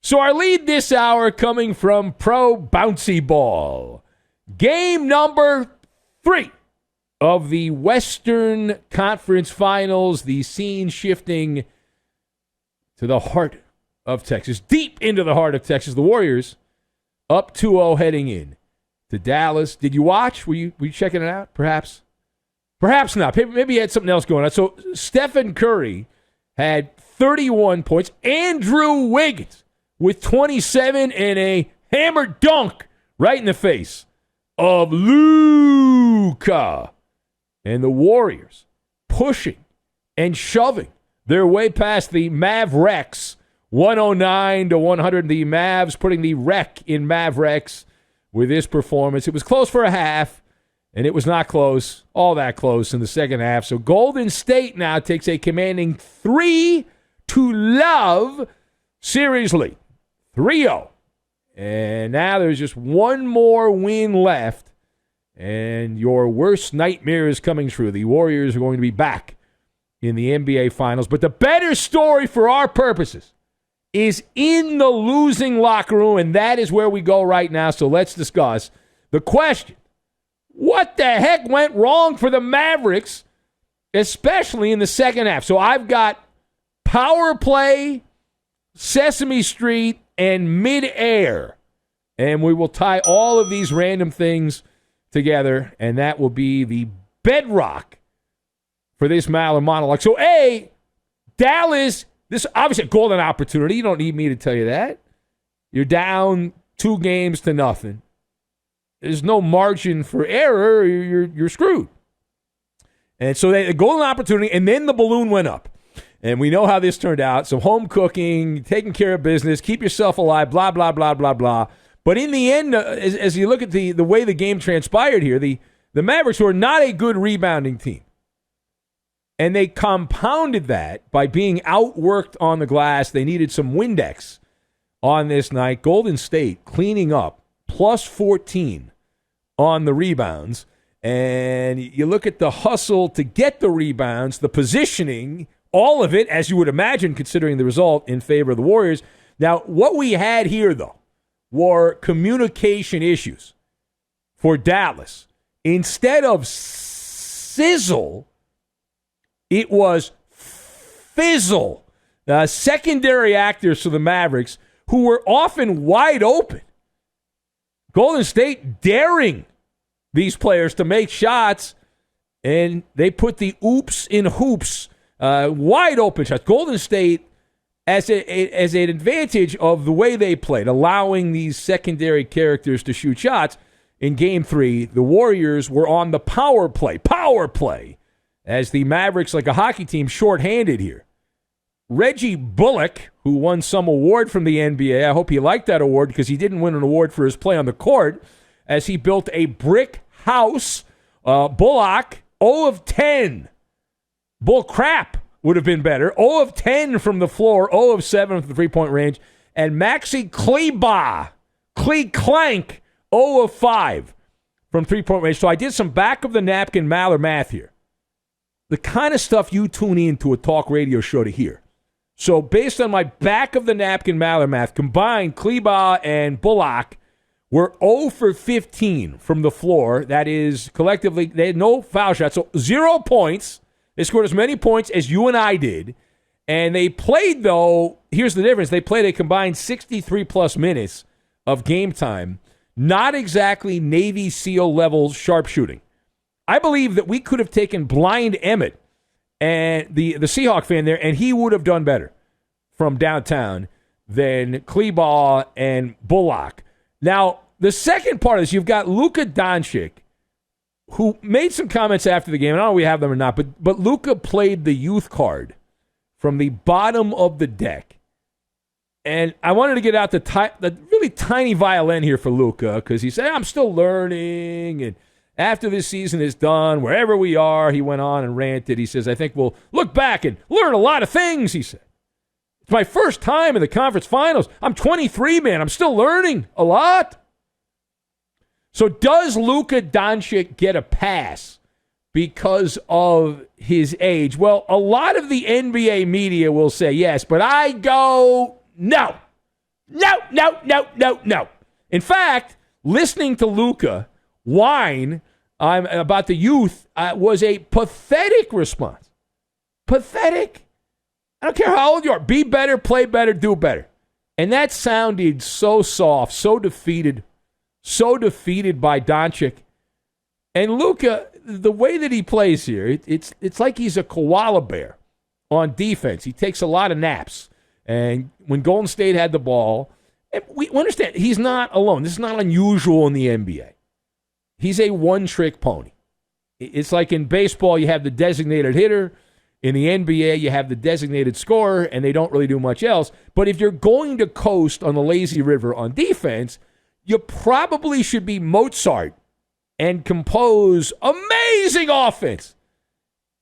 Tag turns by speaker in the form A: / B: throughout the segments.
A: So our lead this hour coming from Pro Bouncy Ball. Game number 3 of the Western Conference Finals. The scene shifting to the heart of Texas, deep into the heart of Texas. The Warriors up 2-0 heading in to Dallas. Did you watch? Were you checking it out? Perhaps not. Maybe you had something else going on. So Stephen Curry had 31 points. Andrew Wiggins with 27 and a hammer dunk right in the face of Luka. And the Warriors pushing and shoving their way past the Mavericks, 109-100. The Mavs putting the wreck in Mavericks with this performance. It was close for a half, and it was not close, all that close in the second half. So Golden State now takes a commanding 3-0 series lead. 3-0. And now there's just one more win left, and your worst nightmare is coming true. The Warriors are going to be back in the NBA Finals. But the better story for our purposes is in the losing locker room, and that is where we go right now. So let's discuss the question. What the heck went wrong for the Mavericks, especially in the second half? So I've got power play, Sesame Street, and midair. And we will tie all of these random things together, and that will be the bedrock for this Maller monologue. So, A, Dallas, this is obviously a golden opportunity. You don't need me to tell you that. You're down 2 games to nothing. There's no margin for error. You're screwed. And so they a golden opportunity, and then the balloon went up. And we know how this turned out. So home cooking, taking care of business, keep yourself alive, blah, blah, blah, blah, blah. But in the end, as you look at the way the game transpired here, the Mavericks were not a good rebounding team. And they compounded that by being outworked on the glass. They needed some Windex on this night. Golden State cleaning up, plus 14 on the rebounds. And you look at the hustle to get the rebounds, the positioning, all of it, as you would imagine, considering the result, in favor of the Warriors. Now, what we had here, though, were communication issues for Dallas. Instead of sizzle, it was fizzle. Secondary actors for the Mavericks who were often wide open. Golden State daring these players to make shots, and they put the oops in hoops. Wide open shots. Golden State, as an advantage of the way they played, allowing these secondary characters to shoot shots. In Game 3, the Warriors were on the power play, as the Mavericks, like a hockey team, shorthanded here. Reggie Bullock, who won some award from the NBA, I hope he liked that award because he didn't win an award for his play on the court, as he built a brick house. Bullock, 0 of 10. Bull crap would have been better. 0 of 10 from the floor, 0 of 7 from the three-point range. And Maxi Kleber, Clank, 0 of 5 from three-point range. So I did some back-of-the-napkin Maller math here. The kind of stuff you tune in to a talk radio show to hear. So based on my back-of-the-napkin Maller math, combined, Kleber and Bullock were 0 for 15 from the floor. That is, collectively, they had no foul shots. So 0 points. They scored as many points as you and I did. And they played, though, here's the difference. They played a combined 63-plus minutes of game time. Not exactly Navy SEAL-level sharpshooting. I believe that we could have taken Blind Emmett, and the Seahawk fan there, and he would have done better from downtown than Kleber and Bullock. Now, the second part is you've got Luka Doncic, who made some comments after the game. I don't know if we have them or not, but Luka played the youth card from the bottom of the deck. And I wanted to get out the really tiny violin here for Luka because he said, I'm still learning. And after this season is done, wherever we are, he went on and ranted. He says, I think we'll look back and learn a lot of things, he said. It's my first time in the conference finals. I'm 23, man. I'm still learning a lot. So does Luka Doncic get a pass because of his age? Well, a lot of the NBA media will say yes, but I go no. No, no, no, no, no. In fact, listening to Luka whine about the youth was a pathetic response. Pathetic. I don't care how old you are. Be better, play better, do better. And that sounded so soft, so defeated by Doncic. And Luka, the way that he plays here, it's like he's a koala bear on defense. He takes a lot of naps. And when Golden State had the ball, we understand he's not alone. This is not unusual in the NBA. He's a one-trick pony. It's like in baseball, you have the designated hitter. In the NBA, you have the designated scorer, and they don't really do much else. But if you're going to coast on the lazy river on defense, you probably should be Mozart and compose amazing offense.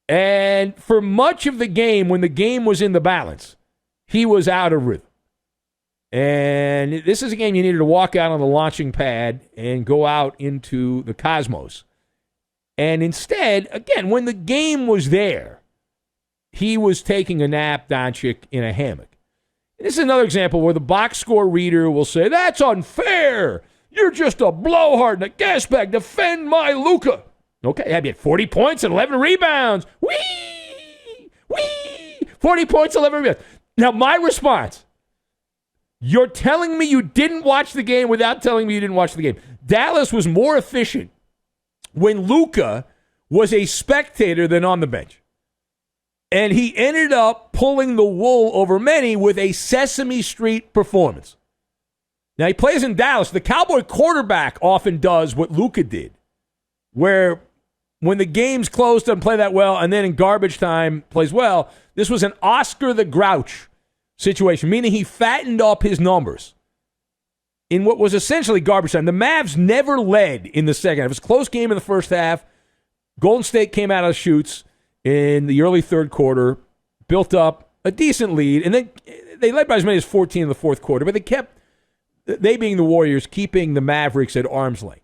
A: And for much of the game, when the game was in the balance, he was out of rhythm. And this is a game you needed to walk out on the launching pad and go out into the cosmos. And instead, again, when the game was there, he was taking a nap, Doncic, in a hammock. And this is another example where the box score reader will say, that's unfair. You're just a blowhard and a gas bag. Defend my Luka. Okay, he had 40 points and 11 rebounds. Whee! 40 points, 11 rebounds. Now, my response, you're telling me you didn't watch the game without telling me you didn't watch the game. Dallas was more efficient when Luka was a spectator than on the bench. And he ended up pulling the wool over many with a Sesame Street performance. Now, he plays in Dallas. The Cowboy quarterback often does what Luka did, where when the game's close, doesn't play that well, and then in garbage time plays well. This was an Oscar the Grouch situation, meaning he fattened up his numbers in what was essentially garbage time. The Mavs never led in the second half. It was a close game in the first half. Golden State came out of the chutes in the early third quarter, built up a decent lead, and then they led by as many as 14 in the fourth quarter, but they being the Warriors, keeping the Mavericks at arm's length.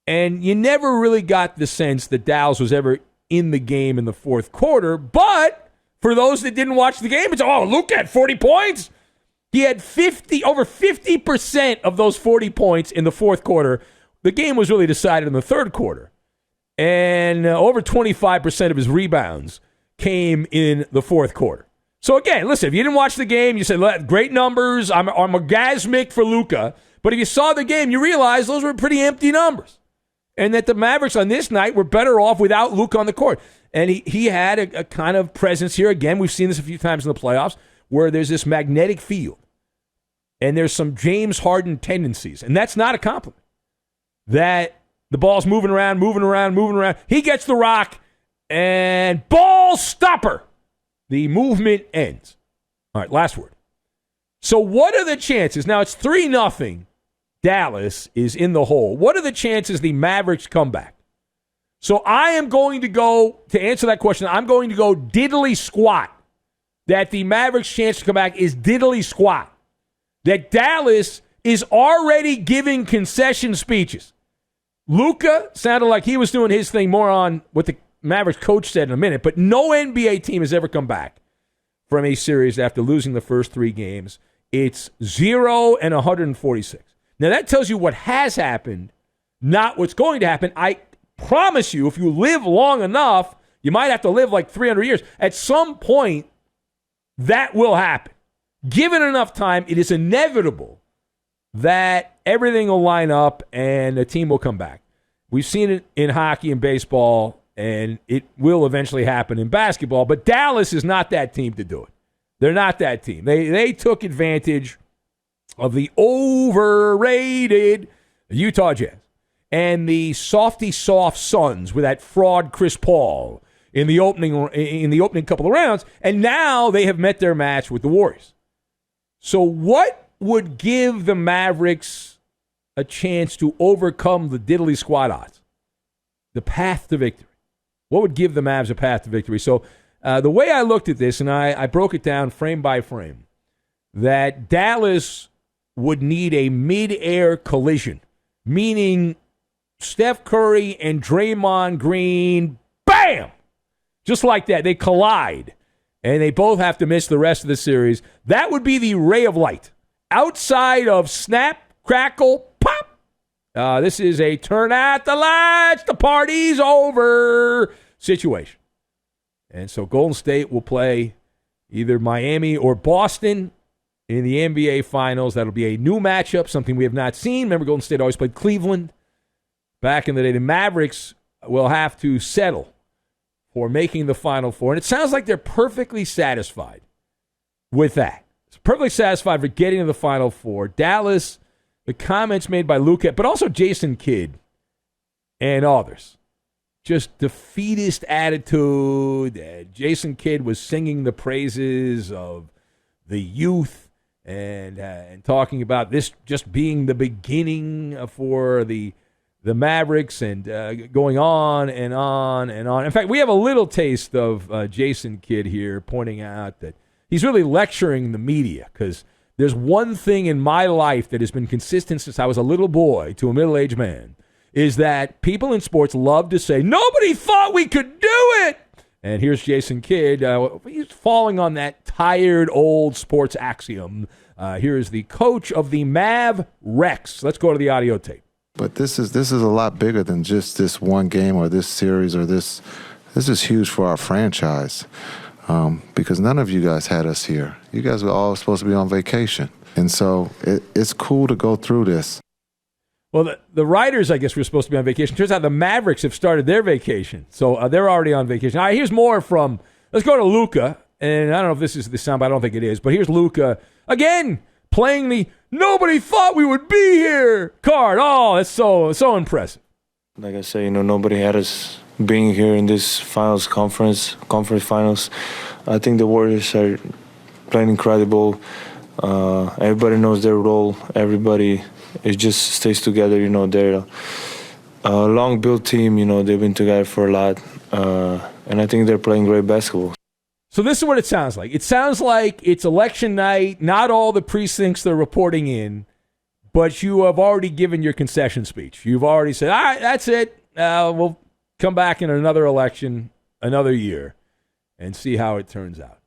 A: And you never really got the sense that Dallas was ever in the game in the fourth quarter, but for those that didn't watch the game, it's, Luka had 40 points. He had over 50% of those 40 points in the fourth quarter. The game was really decided in the third quarter. And over 25% of his rebounds came in the fourth quarter. So again, listen, if you didn't watch the game, you said, great numbers, I'm orgasmic for Luka. But if you saw the game, you realize those were pretty empty numbers. And that the Mavericks on this night were better off without Luka on the court. And he had a kind of presence here. Again, we've seen this a few times in the playoffs, where there's this magnetic field. And there's some James Harden tendencies. And that's not a compliment. That the ball's moving around. He gets the rock, and ball stopper. The movement ends. All right, last word. So what are the chances? Now, it's 3-0. Dallas is in the hole. What are the chances the Mavericks come back? So I am going to go, to answer that question, I'm going to go diddly squat. That the Mavericks' chance to come back is diddly squat. That Dallas is already giving concession speeches. Luka sounded like he was doing his thing more on what the Mavericks coach said in a minute, but no NBA team has ever come back from a series after losing the first 3 games. It's 0-146. Now, that tells you what has happened, not what's going to happen. I promise you, if you live long enough, you might have to live like 300 years. At some point, that will happen. Given enough time, it is inevitable that everything will line up and a team will come back. We've seen it in hockey and baseball, and it will eventually happen in basketball, but Dallas is not that team to do it. They're not that team. They took advantage of the overrated Utah Jazz and the softy soft Suns with that fraud Chris Paul in the opening couple of rounds, and now they have met their match with the Warriors. So what would give the Mavericks a chance to overcome the diddly squad odds? The path to victory. What would give the Mavs a path to victory? So the way I looked at this, and I broke it down frame by frame, that Dallas would need a mid-air collision, meaning Steph Curry and Draymond Green, bam! Just like that. They collide, and they both have to miss the rest of the series. That would be the ray of light outside of snap, crackle, pop. This is a turn out the lights, the party's over situation. And so Golden State will play either Miami or Boston in the NBA Finals. That'll be a new matchup, something we have not seen. Remember, Golden State always played Cleveland. Back in the day, the Mavericks will have to settle for making the Final Four. And it sounds like they're perfectly satisfied with that. It's perfectly satisfied for getting to the Final Four. Dallas, the comments made by Luka, but also Jason Kidd and others. Just defeatist attitude. Jason Kidd was singing the praises of the youth and talking about this just being the beginning for the Mavericks and going on and on and on. In fact, we have a little taste of Jason Kidd here pointing out that he's really lecturing the media because there's one thing in my life that has been consistent since I was a little boy to a middle-aged man, is that people in sports love to say, nobody thought we could do it. And here's Jason Kidd. He's falling on that tired old sports axiom. Here is the coach of the Mavericks. Let's go to the audio tape.
B: But this is a lot bigger than just this one game or this series or this. This is huge for our franchise because none of you guys had us here. You guys were all supposed to be on vacation. And so it's cool to go through this.
A: Well, the writers, I guess, were supposed to be on vacation. Turns out the Mavericks have started their vacation. So they're already on vacation. All right, here's more from, let's go to Luka. And I don't know if this is the sound, but I don't think it is. But here's Luka, again, playing the nobody thought we would be here card. Oh, that's so impressive.
C: Like I say, nobody had us being here in this conference finals. I think the Warriors are playing incredible. Everybody knows their role. Everybody it just stays together. They're a long-built team. They've been together for a lot. And I think they're playing great basketball.
A: So this is what it sounds like. It sounds like it's election night, not all the precincts they're reporting in, but you have already given your concession speech. You've already said, all right, that's it. We'll come back in another election, another year, and see how it turns out.